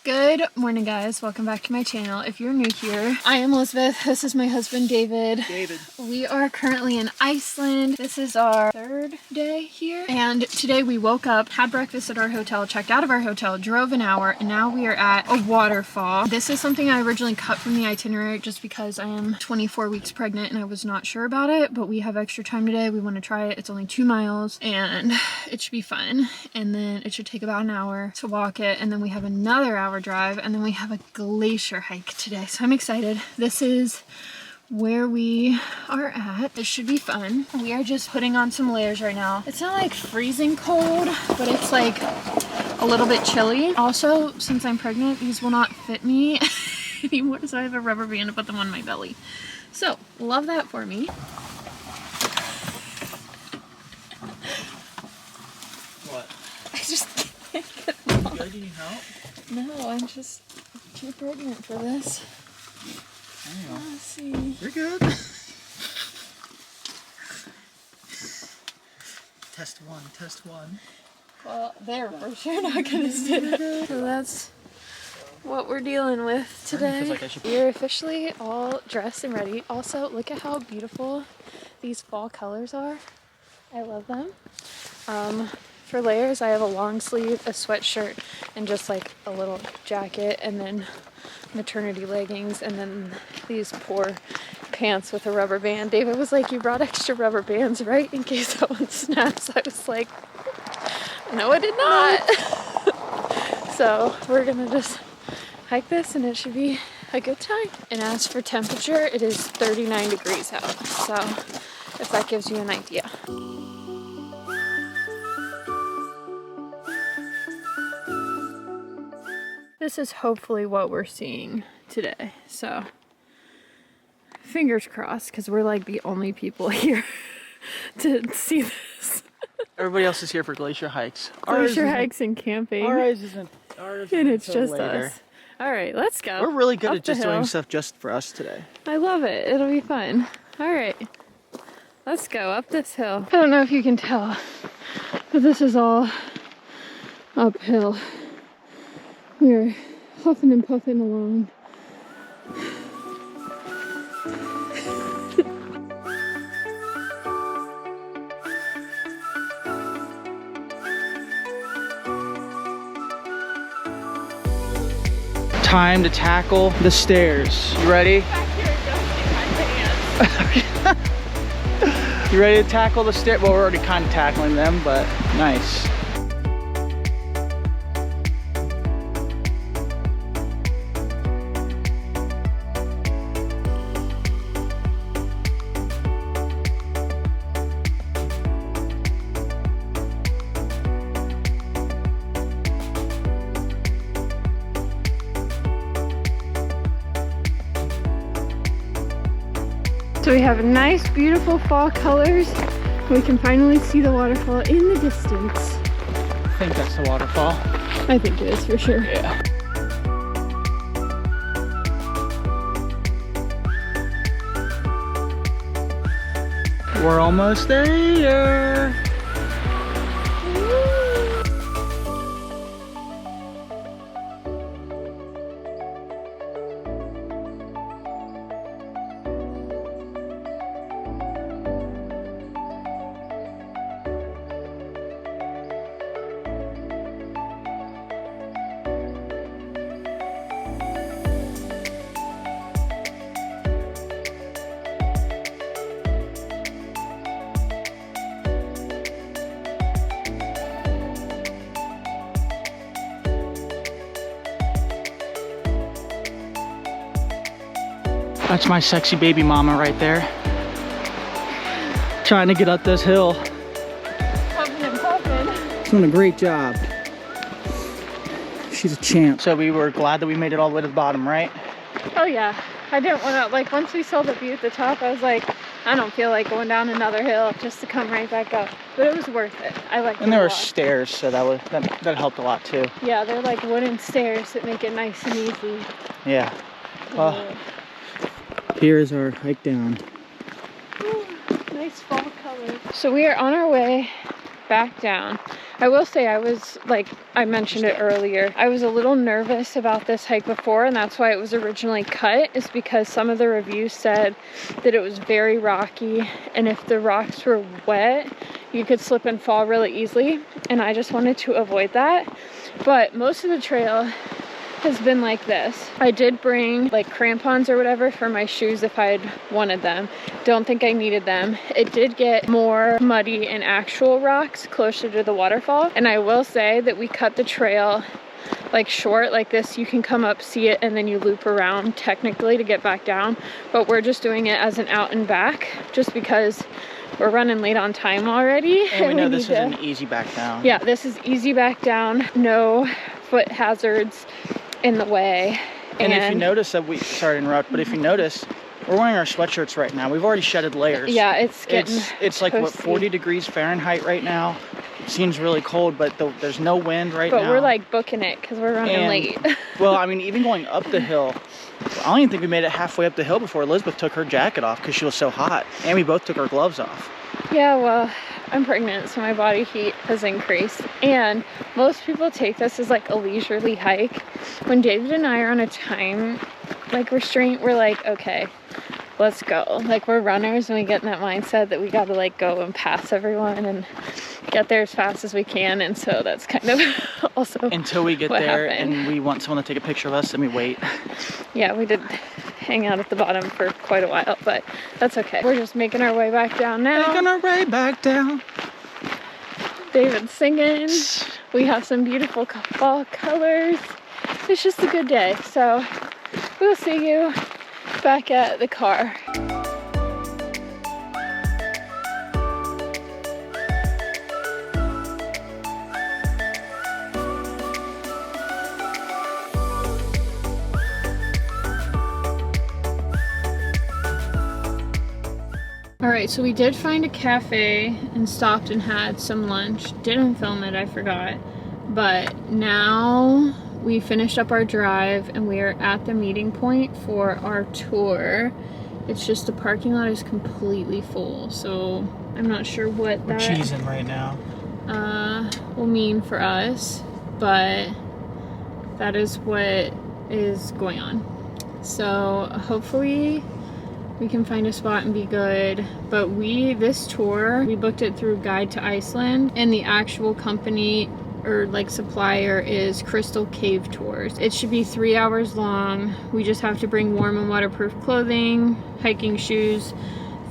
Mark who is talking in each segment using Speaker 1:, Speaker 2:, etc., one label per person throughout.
Speaker 1: Good morning, guys. Welcome back to my channel. If you're new here, I am Elizabeth. This is my husband, David. We are currently in Iceland. This is our third day here. And today we woke up, had breakfast at our hotel, checked out of our hotel, drove an hour, and now we are at a waterfall. This is something I originally cut from the itinerary just because I am 24 weeks pregnant and I was not sure about it, but we have extra time today. We want to try it. It's only 2 miles and it should be fun. And then it should take about an hour to walk it. And then we have another hour drive, and then we have a glacier hike today, so I'm excited. This is where we are at. This should be fun. We are just putting on some layers right now. It's not like freezing cold, but it's like a little bit chilly. Also, since I'm pregnant, these will not fit me anymore, so I have a rubber band to put them on my belly. So love that for me.
Speaker 2: What?
Speaker 1: I just can't get them on.
Speaker 2: Do you need help?
Speaker 1: No, I'm just too pregnant for this. Let's see.
Speaker 2: You're good. Test one, test one.
Speaker 1: Well, they're for sure not gonna sit. So that's what we're dealing with today. We're officially all dressed and ready. Also, look at how beautiful these fall colors are. I love them. For layers, I have a long sleeve, a sweatshirt, and just like a little jacket, and then maternity leggings, and then these poor pants with a rubber band. David was like, "You brought extra rubber bands, right? In case that one snaps." I was like, "No, I did not." So we're gonna just hike this and it should be a good time. And as for temperature, it is 39 degrees out. So if that gives you an idea. This is hopefully what we're seeing today, so fingers crossed, because we're like the only people here to see this.
Speaker 2: Everybody else is here for glacier hikes.
Speaker 1: Glacier hikes and camping.
Speaker 2: Ours isn't
Speaker 1: and it's just later. Us. All right, let's go.
Speaker 2: We're really good at just doing stuff just for us today.
Speaker 1: I love it. It'll be fun. All right, let's go up this hill. I don't know if you can tell, but this is all uphill. We're huffing and puffing along.
Speaker 2: Time to tackle the stairs. You ready?
Speaker 1: Back here, don't my pants.
Speaker 2: You ready to tackle the stairs? Well, we're already kind of tackling them, but nice.
Speaker 1: So we have nice, beautiful fall colors. We can finally see the waterfall in the distance.
Speaker 2: I think that's the waterfall.
Speaker 1: I think it is for sure.
Speaker 2: Yeah. We're almost there. That's my sexy baby mama right there. Trying to get up this hill.
Speaker 1: Puffing and puffing.
Speaker 2: Doing a great job. She's a champ. So we were glad that we made it all the way to the bottom, right?
Speaker 1: Oh yeah. I didn't want to, like, once we saw the view at the top, I was like, I don't feel like going down another hill just to come right back up. But it was worth it. I liked it.
Speaker 2: And there were stairs, so that helped a lot too.
Speaker 1: Yeah, they're like wooden stairs that make it nice and easy.
Speaker 2: Yeah. Well, here is our hike down.
Speaker 1: Ooh, nice fall color. So we are on our way back down. I will say I was, like I mentioned it earlier, I was a little nervous about this hike before, and that's why it was originally cut, is because some of the reviews said that it was very rocky, and if the rocks were wet, you could slip and fall really easily, and I just wanted to avoid that. But most of the trail has been like this. I did bring like crampons or whatever for my shoes if I had wanted them. Don't think I needed them. It did get more muddy in actual rocks closer to the waterfall, and I will say that we cut the trail like short like this. You can come up, see it, and then you loop around technically to get back down, but we're just doing it as an out and back just because we're running late on time already.
Speaker 2: And we know this is an easy back down.
Speaker 1: Yeah, this is easy back down. No foot hazards in the way.
Speaker 2: And if you notice that sorry to interrupt, but if you notice, we're wearing our sweatshirts right now. We've already shedded layers.
Speaker 1: Yeah, it's getting
Speaker 2: it's like what, 40 degrees Fahrenheit right now. It seems really cold, but there's no wind right now.
Speaker 1: But we're like booking it because we're running late.
Speaker 2: Well, I mean, even going up the hill, I don't even think we made it halfway up the hill before Elizabeth took her jacket off because she was so hot, and we both took our gloves off.
Speaker 1: Yeah, well, I'm pregnant, so my body heat has increased, and most people take this as like a leisurely hike. When David and I are on a time like restraint, we're like, okay, let's go. Like, we're runners, and we get in that mindset that we gotta like go and pass everyone and get there as fast as we can, and so that's kind of also
Speaker 2: until we get there and we want someone to take a picture of us and we wait.
Speaker 1: Yeah, we did hang out at the bottom for quite a while, but that's okay. We're just making our way back down now.
Speaker 2: Making our way back down.
Speaker 1: David's singing. We have some beautiful fall colors. It's just a good day, so we'll see you back at the car. Alright, so we did find a cafe and stopped and had some lunch. Didn't film it, I forgot. But now we finished up our drive and we are at the meeting point for our tour. It's just the parking lot is completely full, so I'm not sure what that
Speaker 2: we're cheesing right now.
Speaker 1: Will mean for us, but that is what is going on. So hopefully we can find a spot and be good. But this tour, we booked it through Guide to Iceland, and the actual company or like supplier is Crystal Cave Tours. It should be 3 hours long. We just have to bring warm and waterproof clothing, hiking shoes,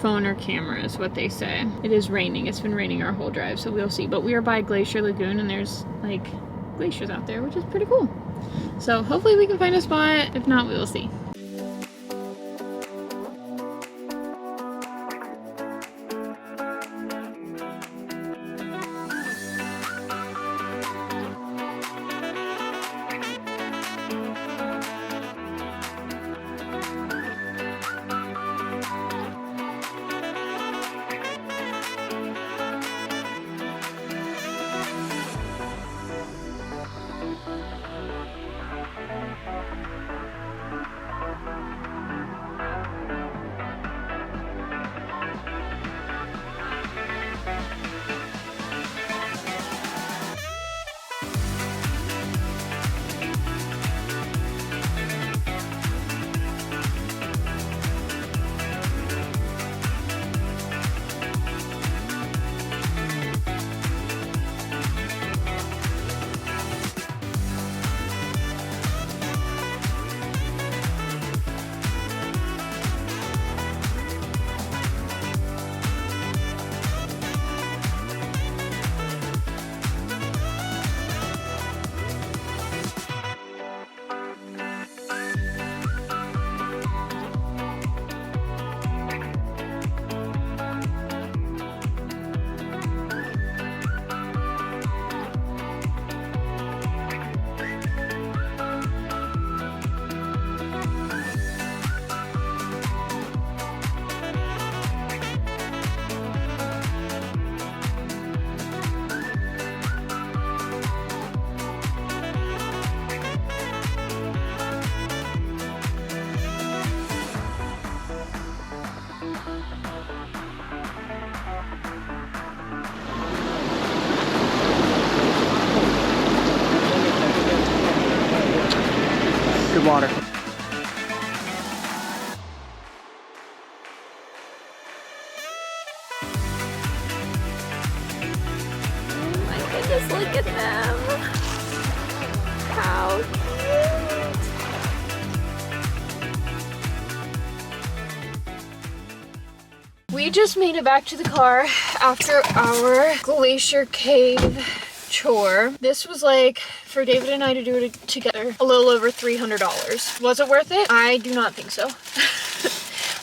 Speaker 1: phone or camera is what they say. It is raining. It's been raining our whole drive, so we'll see. But we are by Glacier Lagoon, and there's like glaciers out there, which is pretty cool. So hopefully we can find a spot. If not, we will see.
Speaker 2: Good water.
Speaker 1: Just look at them. How cute. We just made it back to the car after our Glacier Cave chore. This was like, for David and I to do it together, a little over $300. Was it worth it? I do not think so.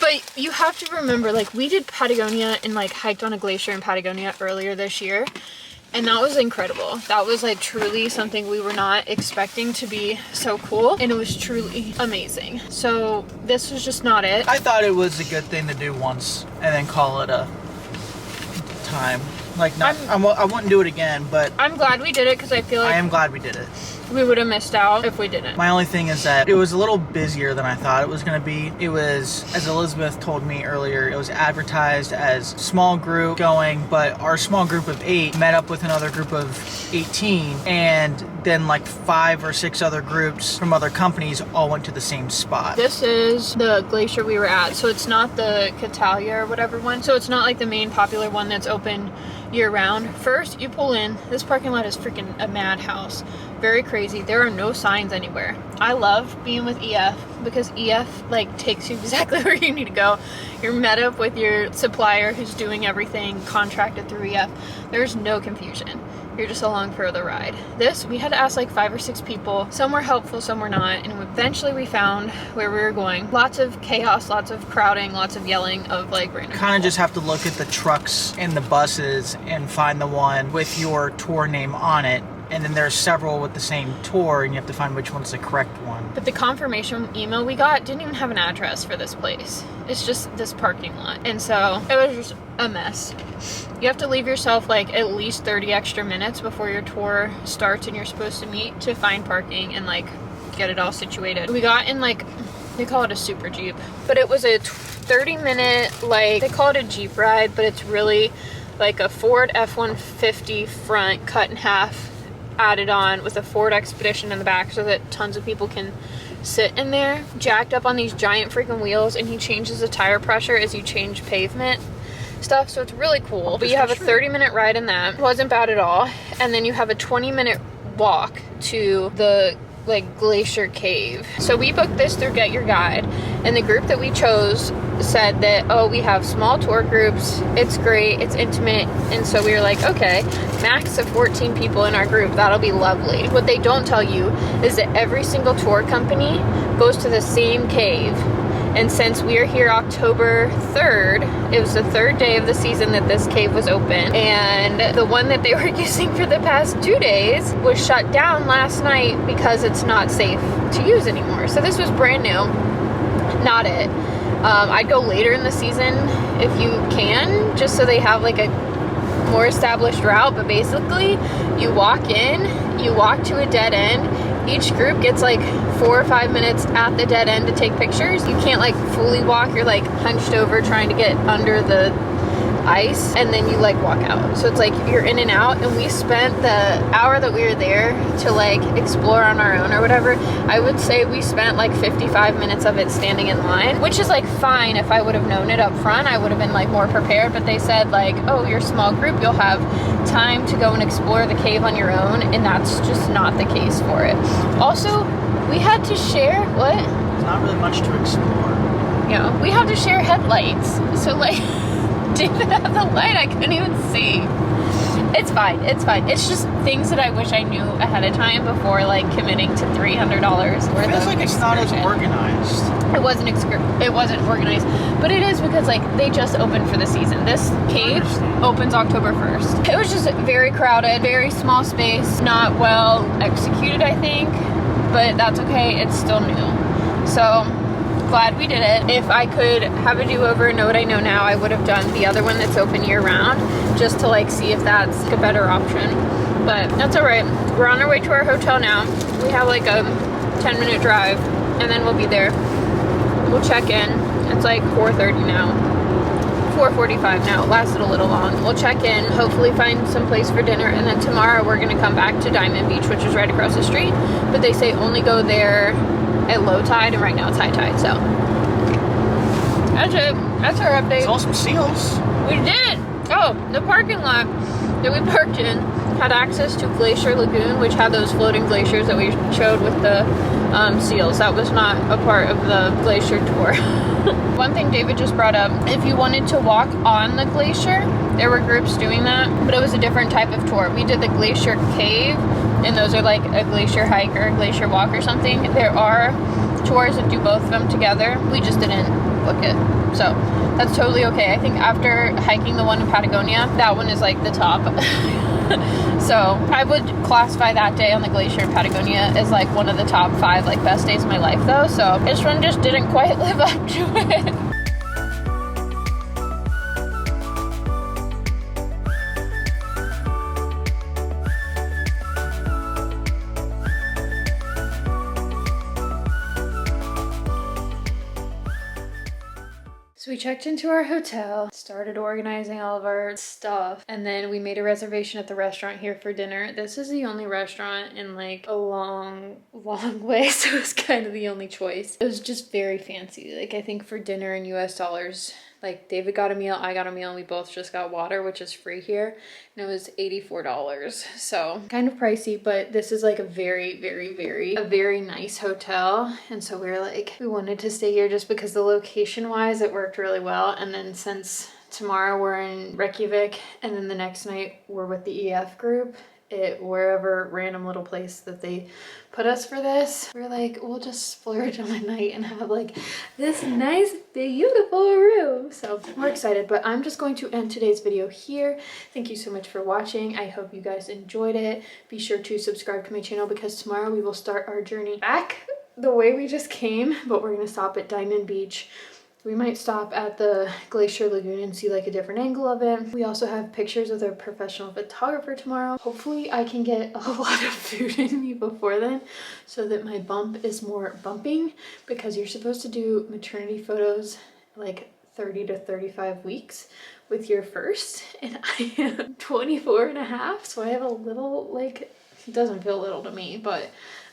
Speaker 1: But you have to remember, like, we did Patagonia and like hiked on a glacier in Patagonia earlier this year. And that was incredible. That was like truly something we were not expecting to be so cool. And it was truly amazing. So this was just not it.
Speaker 2: I thought it was a good thing to do once and then call it a time. Like, not, I wouldn't do it again, but
Speaker 1: I'm glad we did it because I feel like
Speaker 2: I am glad we did it.
Speaker 1: we would have missed out if we didn't.
Speaker 2: My only thing is that it was a little busier than I thought it was going to be. It was, as Elizabeth told me earlier, it was advertised as small group going, but our small group of 8 met up with another group of 18, and then like 5 or 6 other groups from other companies all went to the same spot.
Speaker 1: This is the glacier we were at, so it's not the Catalia or whatever one. So it's not like the main popular one that's open year round. First, you pull in, this parking lot is freaking a madhouse. Very crazy. There are no signs anywhere. I love being with EF because EF like takes you exactly where you need to go. You're met up with your supplier who's doing everything contracted through EF. There's no confusion. You're just along for the ride. This, we had to ask like 5 or 6 people. Some were helpful, some were not. And eventually we found where we were going. Lots of chaos, lots of crowding, lots of yelling of like random
Speaker 2: Kind of
Speaker 1: people.
Speaker 2: just have to look at the trucks and the buses and find the one with your tour name on it. And then there's several with the same tour, and you have to find which one's the correct one.
Speaker 1: But the confirmation email we got didn't even have an address for this place. It's just this parking lot. And so it was just a mess. You have to leave yourself like at least 30 extra minutes before your tour starts and you're supposed to meet to find parking and like get it all situated. We got in like, they call it a super Jeep, but it was a 30-minute, like, they call it a Jeep ride, but it's really like a Ford F-150 front cut in half, added on with a Ford Expedition in the back so that tons of people can sit in there, jacked up on these giant freaking wheels, and he changes the tire pressure as you change pavement stuff, so it's really cool. But you have a 30-minute ride in that. It wasn't bad at all. And then you have a 20-minute walk to the like Glacier Cave. So we booked this through Get Your Guide, and the group that we chose said that, oh, we have small tour groups, it's great, it's intimate, and so we were like, okay, max of 14 people in our group, that'll be lovely. What they don't tell you is that every single tour company goes to the same cave. And since we are here October 3rd, it was the 3rd day of the season that this cave was open. And the one that they were using for the past 2 days was shut down last night because it's not safe to use anymore. So this was brand new, not it. I'd go later in the season if you can, just so they have like a more established route. But basically, you walk in, you walk to a dead end. Each group gets like 4 or 5 minutes at the dead end to take pictures. You can't like fully walk, you're like hunched over trying to get under the ice, and then you like walk out. So it's like you're in and out, and we spent the hour that we were there to like explore on our own or whatever. I would say we spent like 55 minutes of it standing in line, which is like fine. If I would have known it up front, I would have been like more prepared, but they said like, oh, you're a small group, you'll have time to go and explore the cave on your own, and that's just not the case for it. Also, we had to share, what?
Speaker 2: There's not really much to explore.
Speaker 1: Yeah, we had to share headlights, so like didn't have the light, I couldn't even see. It's fine, it's fine. It's just things that I wish I knew ahead of time before like committing to $300 worth of
Speaker 2: It feels like it's not as organized.
Speaker 1: It wasn't organized, but it is because like they just opened for the season. This cave opens October 1st. It was just very crowded, very small space, not well executed, I think, but that's okay, it's still new. So glad we did it. If I could have a do-over and know what I know now, I would have done the other one that's open year-round, just to like see if that's a better option. But that's all right. We're on our way to our hotel now. We have like a 10-minute drive, and then we'll be there. We'll check in. It's like 4:30 now. 4:45 now. It lasted a little long. We'll check in, hopefully find some place for dinner, and then tomorrow we're gonna come back to Diamond Beach, which is right across the street. But they say only go there at low tide, and right now it's high tide. So that's it. That's our update.
Speaker 2: Saw some seals.
Speaker 1: We did. Oh, the parking lot that we parked in had access to Glacier Lagoon, which had those floating glaciers that we showed with the seals. That was not a part of the glacier tour. One thing David just brought up, if you wanted to walk on the glacier, there were groups doing that, but it was a different type of tour. We did the Glacier Cave, and those are like a glacier hike or a glacier walk or something. There are tours that do both of them together. We just didn't book it. So that's totally okay. I think after hiking the one in Patagonia, that one is like the top. So I would classify that day on the glacier in Patagonia as like one of the top 5 like best days of my life though. So this one just didn't quite live up to it. So we checked into our hotel, started organizing all of our stuff, and then we made a reservation at the restaurant here for dinner. This is the only restaurant in like a long way, so it's kind of the only choice. It was just very fancy. Like I think for dinner in US dollars, like David got a meal, I got a meal, and we both just got water, which is free here, and it was $84. So kind of pricey, but this is like a very nice hotel, and so we were like, we wanted to stay here just because the location wise it worked really well. And then since tomorrow we're in Reykjavik, and then the next night we're with the EF group at wherever random little place that they put us for this, we're like, we'll just splurge on a night and have like this nice beautiful room. So we're excited, but I'm just going to end today's video here. Thank you so much for watching. I hope you guys enjoyed it. Be sure to subscribe to my channel because tomorrow we will start our journey back the way we just came, but we're gonna stop at Diamond Beach. We might stop at the Glacier Lagoon and see like a different angle of it. We also have pictures with our professional photographer tomorrow. Hopefully I can get a lot of food in me before then so that my bump is more bumping, because you're supposed to do maternity photos like 30 to 35 weeks with your first, and I am 24 and a half, so I have a little, like, it doesn't feel little to me, but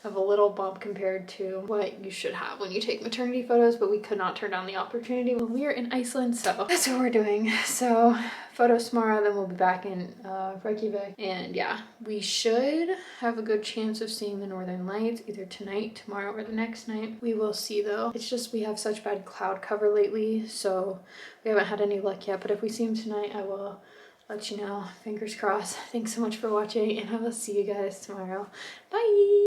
Speaker 1: of a little bump compared to what you should have when you take maternity photos, but we could not turn down the opportunity when we are in Iceland, so that's what we're doing. So photos tomorrow, then we'll be back in Reykjavik, and yeah, we should have a good chance of seeing the northern lights either tonight, tomorrow, or the next night. We will see though. It's just we have such bad cloud cover lately, so we haven't had any luck yet, but if we see them tonight, I will let you know. Fingers crossed. Thanks so much for watching, and I will see you guys tomorrow. Bye!